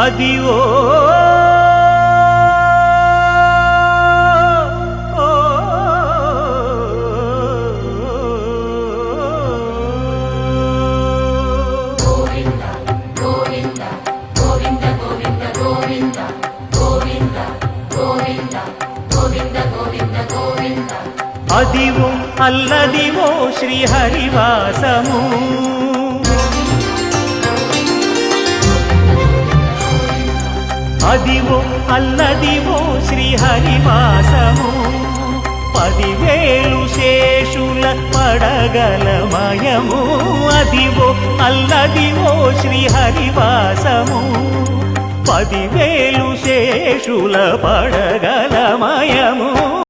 Adivo Adivo Alladivo శ్రీహరివాసము Adivo Alladivo శ్రీహరివాసము 10,000 శేషుల పడగలమయము Adivo Alladivo శ్రీహరివాసము 10,000 శేషుల పడగలమయము